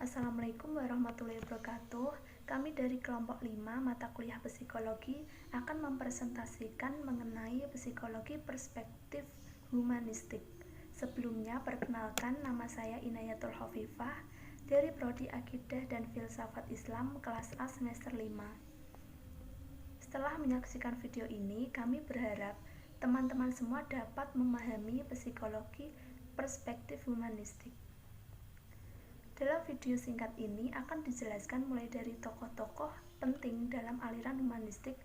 Assalamualaikum warahmatullahi wabarakatuh. Kami dari kelompok 5 mata kuliah psikologi akan mempresentasikan mengenai psikologi perspektif humanistik. Sebelumnya, perkenalkan, nama saya Inayatul Khofifah dari Prodi Akidah dan Filsafat Islam kelas A semester 5. Setelah menyaksikan video ini, kami berharap teman-teman semua dapat memahami psikologi perspektif humanistik. Dalam video singkat ini akan dijelaskan mulai dari tokoh-tokoh penting dalam aliran humanistik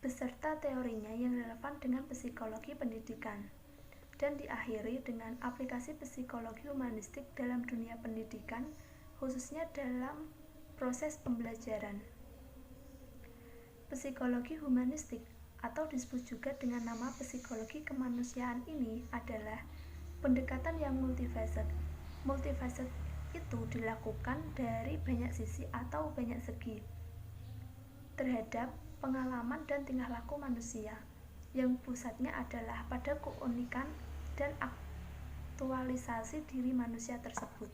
beserta teorinya yang relevan dengan psikologi pendidikan, dan diakhiri dengan aplikasi psikologi humanistik dalam dunia pendidikan, khususnya dalam proses pembelajaran. Psikologi humanistik atau disebut juga dengan nama psikologi kemanusiaan ini adalah pendekatan yang multifaceted. Multifaceted itu dilakukan dari banyak sisi atau banyak segi terhadap pengalaman dan tingkah laku manusia, yang pusatnya adalah pada keunikan dan aktualisasi diri manusia tersebut.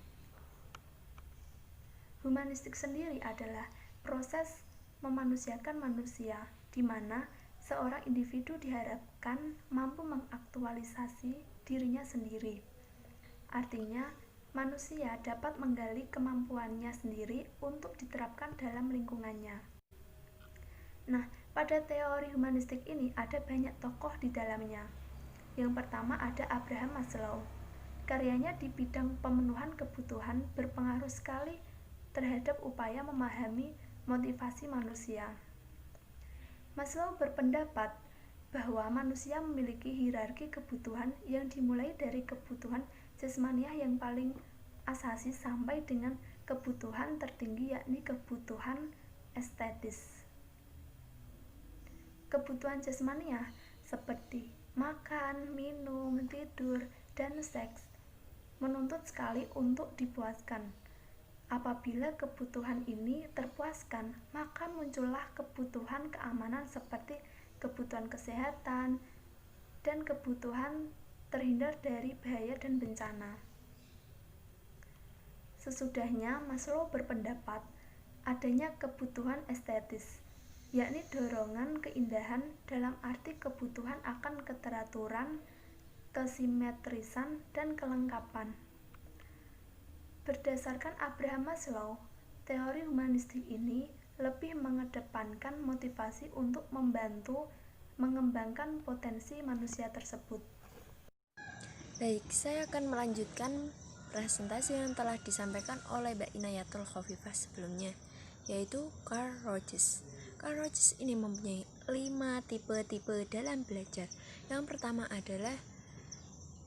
Humanistik sendiri adalah proses memanusiakan manusia, di mana seorang individu diharapkan mampu mengaktualisasi dirinya sendiri. Artinya, manusia dapat menggali kemampuannya sendiri untuk diterapkan dalam lingkungannya. Nah, pada teori humanistik ini ada banyak tokoh di dalamnya. Yang pertama ada Abraham Maslow. Karyanya di bidang pemenuhan kebutuhan berpengaruh sekali terhadap upaya memahami motivasi manusia. Maslow berpendapat bahwa manusia memiliki hierarki kebutuhan yang dimulai dari kebutuhan jasmaniah yang paling asasi sampai dengan kebutuhan tertinggi, yakni kebutuhan estetis. Kebutuhan jasmaniah seperti makan, minum, tidur, dan seks menuntut sekali untuk dipuaskan. Apabila kebutuhan ini terpuaskan, maka muncullah kebutuhan keamanan seperti kebutuhan kesehatan dan kebutuhan terhindar dari bahaya dan bencana. Sesudahnya, Maslow berpendapat adanya kebutuhan estetis, yakni dorongan keindahan dalam arti kebutuhan akan keteraturan, kesimetrisan, dan kelengkapan. Berdasarkan Abraham Maslow, teori humanistik ini lebih mengedepankan motivasi untuk membantu mengembangkan potensi manusia tersebut. Baik, saya akan melanjutkan presentasi yang telah disampaikan oleh Mbak Inayatul Khofifah sebelumnya, yaitu Carl Rogers. Carl Rogers ini mempunyai 5 tipe dalam belajar. Yang pertama adalah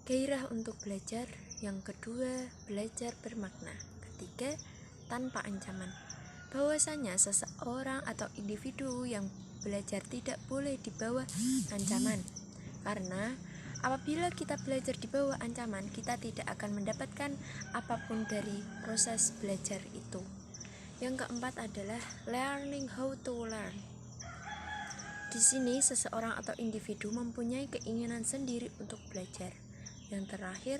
gairah untuk belajar, yang kedua belajar bermakna, ketiga tanpa ancaman. Bahwasanya seseorang atau individu yang belajar tidak boleh di bawah ancaman, karena apabila kita belajar di bawah ancaman, kita tidak akan mendapatkan apapun dari proses belajar itu. Yang keempat adalah learning how to learn. Di sini seseorang atau individu mempunyai keinginan sendiri untuk belajar. Yang terakhir,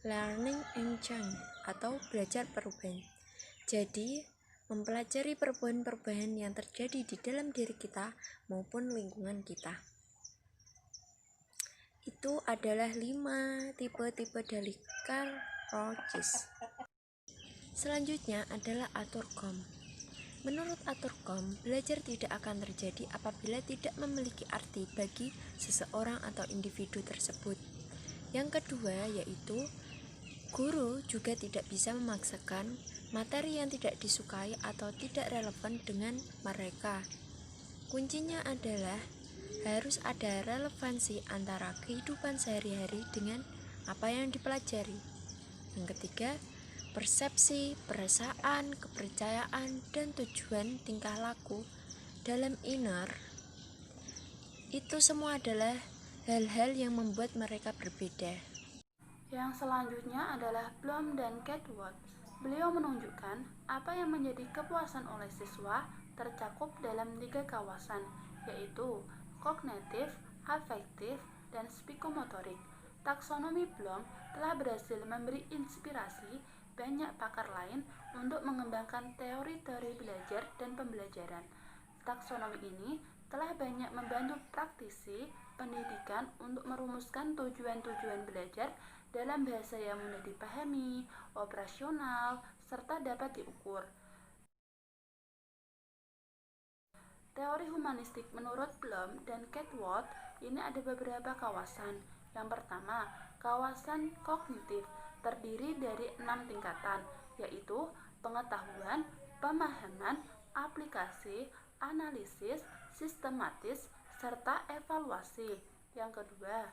learning enchant atau belajar perubahan. Jadi, mempelajari perubahan-perubahan yang terjadi di dalam diri kita maupun lingkungan kita. Itu adalah 5 tipe dari Carl Rogers. Selanjutnya adalah Aturkom. Menurut Aturkom, belajar tidak akan terjadi apabila tidak memiliki arti bagi seseorang atau individu tersebut. Yang kedua yaitu guru juga tidak bisa memaksakan materi yang tidak disukai atau tidak relevan dengan mereka. Kuncinya adalah harus ada relevansi antara kehidupan sehari-hari dengan apa yang dipelajari. Yang ketiga, persepsi, perasaan, kepercayaan, dan tujuan tingkah laku dalam inner. Itu semua adalah hal-hal yang membuat mereka berbeda. Yang selanjutnya adalah Bloom dan Catwood. Beliau menunjukkan apa yang menjadi kepuasan oleh siswa tercakup dalam 3 kawasan, yaitu kognitif, afektif, dan psikomotorik. Taksonomi Bloom telah berhasil memberi inspirasi banyak pakar lain untuk mengembangkan teori-teori belajar dan pembelajaran. Taksonomi ini telah banyak membantu praktisi pendidikan untuk merumuskan tujuan-tujuan belajar dalam bahasa yang mudah dipahami, operasional, serta dapat diukur. Teori humanistik menurut Bloom dan Catwood ini ada beberapa kawasan. Yang pertama, kawasan kognitif terdiri dari 6 tingkatan, yaitu pengetahuan, pemahaman, aplikasi, analisis, sistematis, serta evaluasi. Yang kedua,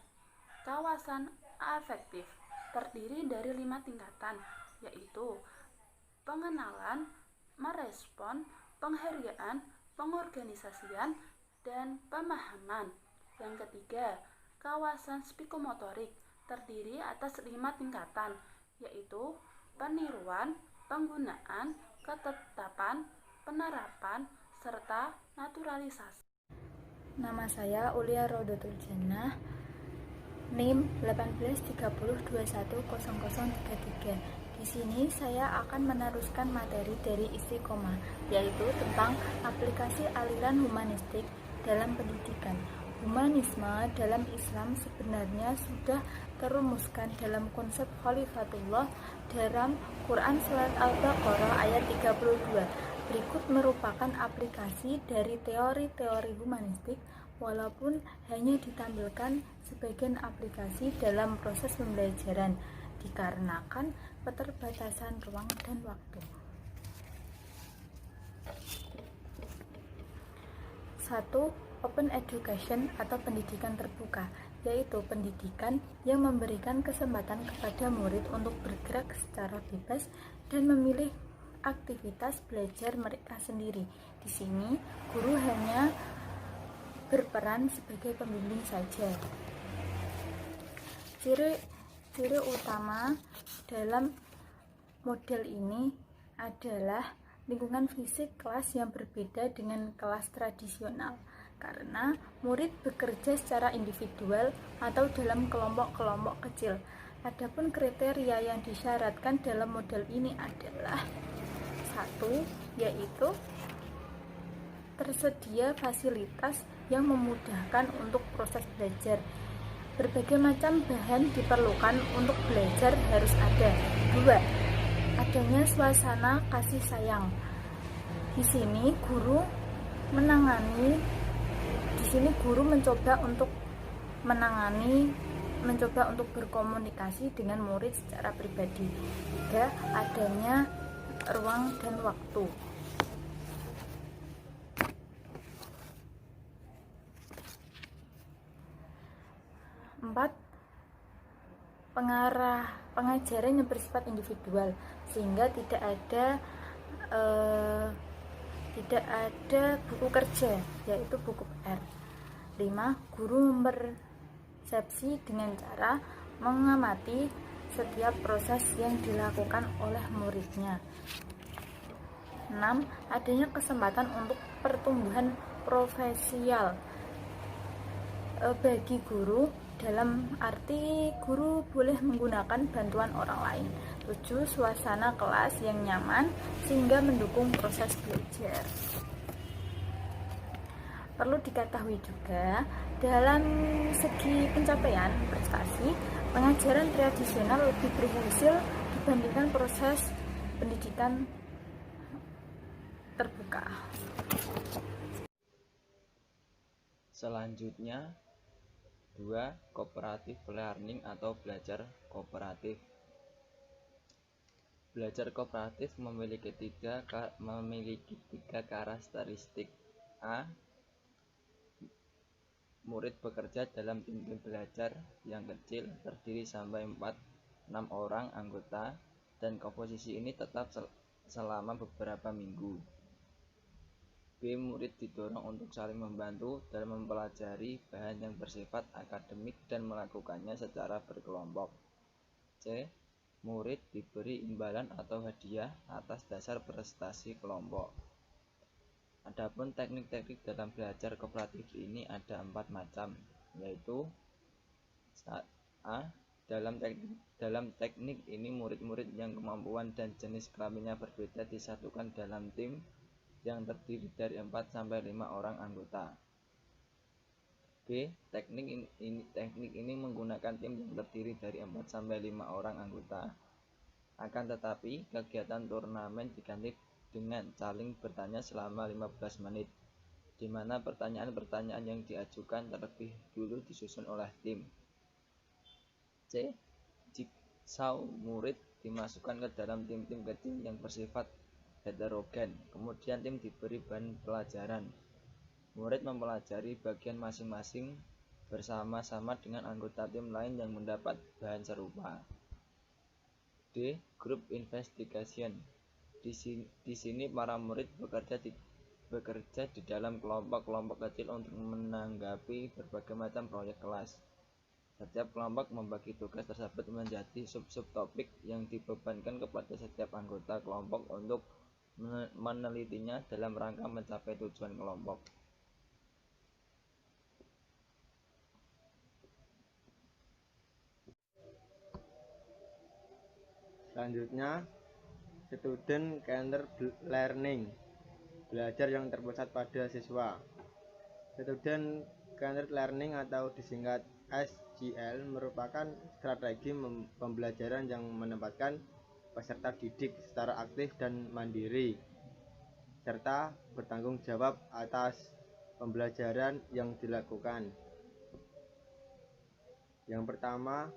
kawasan afektif terdiri dari 5 tingkatan, yaitu pengenalan, merespon, penghargaan, pengorganisasian, dan pemahaman. Yang ketiga, kawasan psikomotorik terdiri atas 5 tingkatan, yaitu peniruan, penggunaan, ketetapan, penerapan, serta naturalisasi. Nama saya Ulia Rodotul Jannah, NIM 1830210033. Di sini saya akan meneruskan materi dari Istiqomah, yaitu tentang aplikasi aliran humanistik dalam pendidikan. Humanisme dalam Islam sebenarnya sudah terumuskan dalam konsep Khalifatullah dalam Quran Surat Al-Baqarah ayat 32. Berikut merupakan aplikasi dari teori-teori humanistik, walaupun hanya ditampilkan sebagian aplikasi dalam proses pembelajaran dikarenakan keterbatasan ruang dan waktu. 1. Open education atau pendidikan terbuka, yaitu pendidikan yang memberikan kesempatan kepada murid untuk bergerak secara bebas dan memilih aktivitas belajar mereka sendiri. Di sini, guru hanya berperan sebagai pembimbing saja. Ciri utama dalam model ini adalah lingkungan fisik kelas yang berbeda dengan kelas tradisional, karena murid bekerja secara individual atau dalam kelompok-kelompok kecil. Adapun kriteria yang disyaratkan dalam model ini adalah 1. Yaitu tersedia fasilitas yang memudahkan untuk proses belajar. Berbagai macam bahan diperlukan untuk belajar harus ada. 2. Adanya suasana kasih sayang. Di sini guru mencoba untuk berkomunikasi dengan murid secara pribadi. 3. Adanya ruang dan waktu. 4. Pengajaran yang bersifat individual, sehingga tidak ada buku kerja, yaitu buku PR. 5. Guru mempersepsi dengan cara mengamati setiap proses yang dilakukan oleh muridnya. 6. Adanya kesempatan untuk pertumbuhan profesional bagi guru, dalam arti guru boleh menggunakan bantuan orang lain. 7. Suasana kelas yang nyaman sehingga mendukung proses belajar. Perlu diketahui juga, dalam segi pencapaian prestasi, pengajaran tradisional lebih berhasil dibandingkan proses pendidikan terbuka. Selanjutnya, 2. Cooperative learning atau belajar kooperatif. Belajar kooperatif memiliki tiga karakteristik. A. Murid bekerja dalam tim belajar yang kecil, terdiri sampai 4-6 orang anggota, dan komposisi ini tetap selama beberapa minggu. B. Murid didorong untuk saling membantu dalam mempelajari bahan yang bersifat akademik dan melakukannya secara berkelompok. C. Murid diberi imbalan atau hadiah atas dasar prestasi kelompok. Adapun teknik-teknik dalam belajar kooperatif ini ada 4 macam, yaitu A. Dalam teknik ini murid-murid yang kemampuan dan jenis kelaminnya berbeda disatukan dalam tim yang terdiri dari 4-5 orang anggota. B. Teknik ini menggunakan tim yang terdiri dari 4-5 orang anggota. Akan tetapi, kegiatan turnamen diganti dengan saling bertanya selama 15 menit, di mana pertanyaan-pertanyaan yang diajukan terlebih dulu disusun oleh tim. C. Jigsaw murid dimasukkan ke dalam tim-tim kecil yang bersifat heterogen. Kemudian tim diberi bahan pelajaran. Murid mempelajari bagian masing-masing bersama-sama dengan anggota tim lain yang mendapat bahan serupa. D. Group investigation. Di sini para murid bekerja di dalam kelompok-kelompok kecil untuk menanggapi berbagai macam proyek kelas. Setiap kelompok membagi tugas tersebut menjadi sub-sub topik yang dibebankan kepada setiap anggota kelompok untuk menelitinya dalam rangka mencapai tujuan kelompok. Selanjutnya, student-centered learning, belajar yang terpusat pada siswa. Student-centered learning atau disingkat SCL merupakan strategi pembelajaran yang menempatkan peserta didik secara aktif dan mandiri, serta bertanggung jawab atas pembelajaran yang dilakukan. Yang pertama,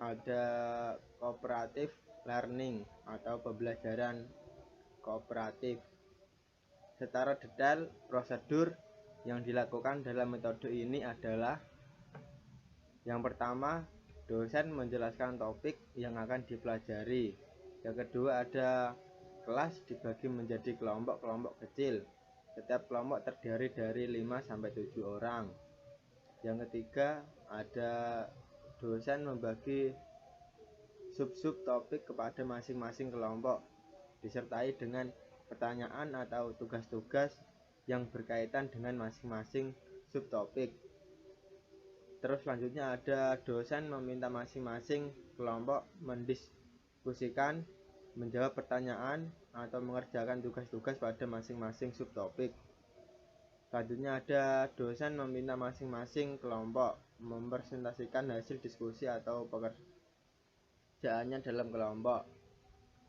ada cooperative learning atau pembelajaran kooperatif. Secara detail, prosedur yang dilakukan dalam metode ini adalah: yang pertama, dosen menjelaskan topik yang akan dipelajari. Yang kedua, ada kelas dibagi menjadi kelompok-kelompok kecil. Setiap kelompok terdiri dari 5-7 orang. Yang ketiga, ada dosen membagi sub-sub topik kepada masing-masing kelompok, disertai dengan pertanyaan atau tugas-tugas yang berkaitan dengan masing-masing subtopik. Terus selanjutnya ada dosen meminta masing-masing kelompok mendiskusikan, menjawab pertanyaan, atau mengerjakan tugas-tugas pada masing-masing subtopik. Selanjutnya ada dosen meminta masing-masing kelompok mempresentasikan hasil diskusi atau pekerjaannya dalam kelompok.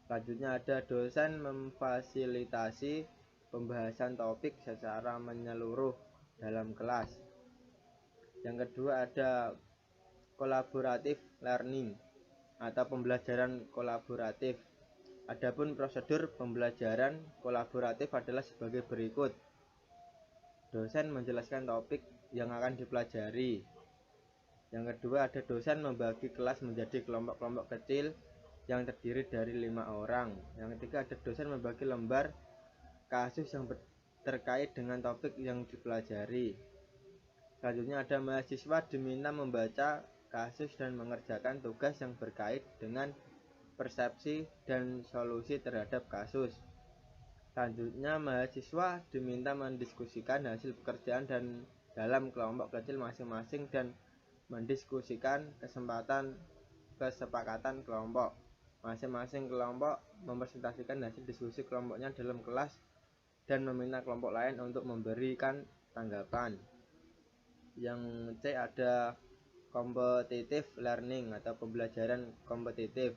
Selanjutnya ada dosen memfasilitasi pembahasan topik secara menyeluruh dalam kelas. Yang kedua ada collaborative learning atau pembelajaran kolaboratif. Adapun prosedur pembelajaran kolaboratif adalah sebagai berikut. Dosen menjelaskan topik yang akan dipelajari. Yang kedua ada dosen membagi kelas menjadi kelompok-kelompok kecil yang terdiri dari 5 orang. Yang ketiga ada dosen membagi lembar kasus yang terkait dengan topik yang dipelajari. Selanjutnya ada mahasiswa diminta membaca kasus dan mengerjakan tugas yang berkait dengan persepsi dan solusi terhadap kasus. Selanjutnya mahasiswa diminta mendiskusikan hasil pekerjaan dan dalam kelompok kecil masing-masing dan mendiskusikan kesepakatan kelompok. Masing-masing kelompok mempresentasikan hasil diskusi kelompoknya dalam kelas dan meminta kelompok lain untuk memberikan tanggapan. Yang C ada competitive learning atau pembelajaran kompetitif.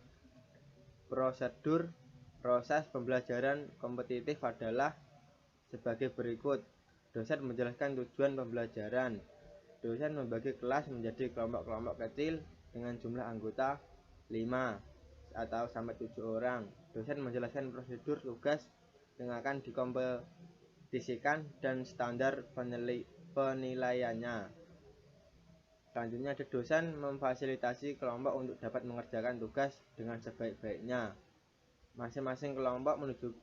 Proses pembelajaran kompetitif adalah sebagai berikut. Dosen menjelaskan tujuan pembelajaran. Dosen membagi kelas menjadi kelompok-kelompok kecil dengan jumlah anggota 5 atau sampai 7 orang. Dosen menjelaskan prosedur tugas yang akan dikompetisikan dan standar penilaiannya. Selanjutnya ada dosen memfasilitasi kelompok untuk dapat mengerjakan tugas dengan sebaik-baiknya. Masing-masing kelompok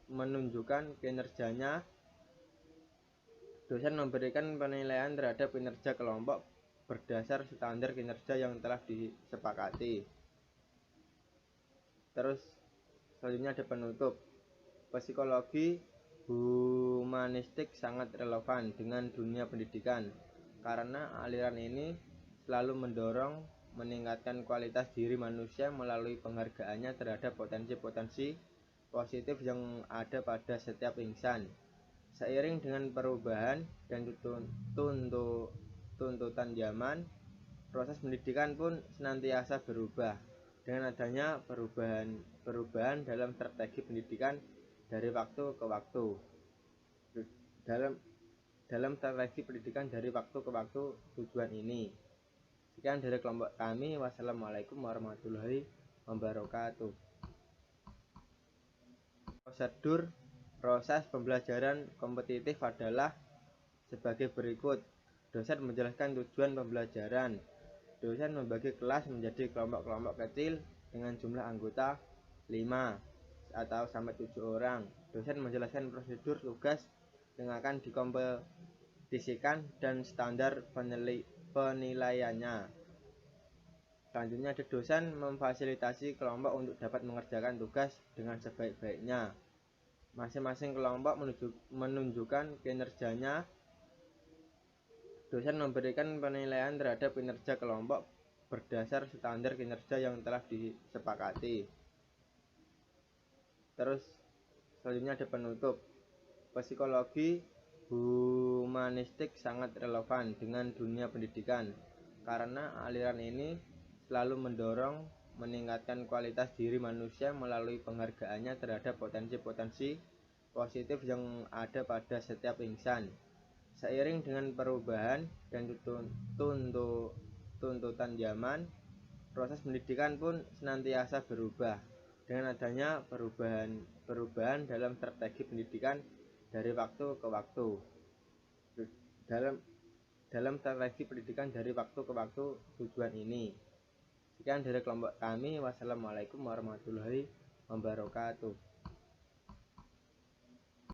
menunjukkan kinerjanya. Dosen memberikan penilaian terhadap kinerja kelompok berdasar standar kinerja yang telah disepakati. Terus selanjutnya ada penutup. Psikologi humanistik sangat relevan dengan dunia pendidikan karena aliran ini selalu mendorong meningkatkan kualitas diri manusia melalui penghargaannya terhadap potensi-potensi positif yang ada pada setiap insan. Seiring dengan perubahan dan tuntutan zaman, proses pendidikan pun senantiasa berubah. Dengan adanya perubahan dalam strategi pendidikan dari waktu ke waktu. Dalam strategi pendidikan dari waktu ke waktu tujuan ini. Sekian dari kelompok kami. Wassalamualaikum warahmatullahi wabarakatuh. Prosedur proses pembelajaran kompetitif adalah sebagai berikut. Dosen menjelaskan tujuan pembelajaran. Dosen membagi kelas menjadi kelompok-kelompok kecil dengan jumlah anggota 5 atau sampai 7 orang. Dosen menjelaskan prosedur tugas yang akan dikompetisikan dan standar penilaiannya. Selanjutnya, dosen memfasilitasi kelompok untuk dapat mengerjakan tugas dengan sebaik-baiknya. Masing-masing kelompok menunjukkan kinerjanya. Dosen memberikan penilaian terhadap kinerja kelompok berdasar standar kinerja yang telah disepakati. Terus selanjutnya ada penutup. Psikologi humanistik sangat relevan dengan dunia pendidikan karena aliran ini selalu mendorong meningkatkan kualitas diri manusia melalui penghargaannya terhadap potensi-potensi positif yang ada pada setiap insan. Seiring dengan perubahan dan tuntutan zaman, proses pendidikan pun senantiasa berubah. Dengan adanya perubahan dalam strategi pendidikan dari waktu ke waktu. Dalam strategi pendidikan dari waktu ke waktu tujuan ini. Sekian dari kelompok kami. Wassalamualaikum warahmatullahi wabarakatuh.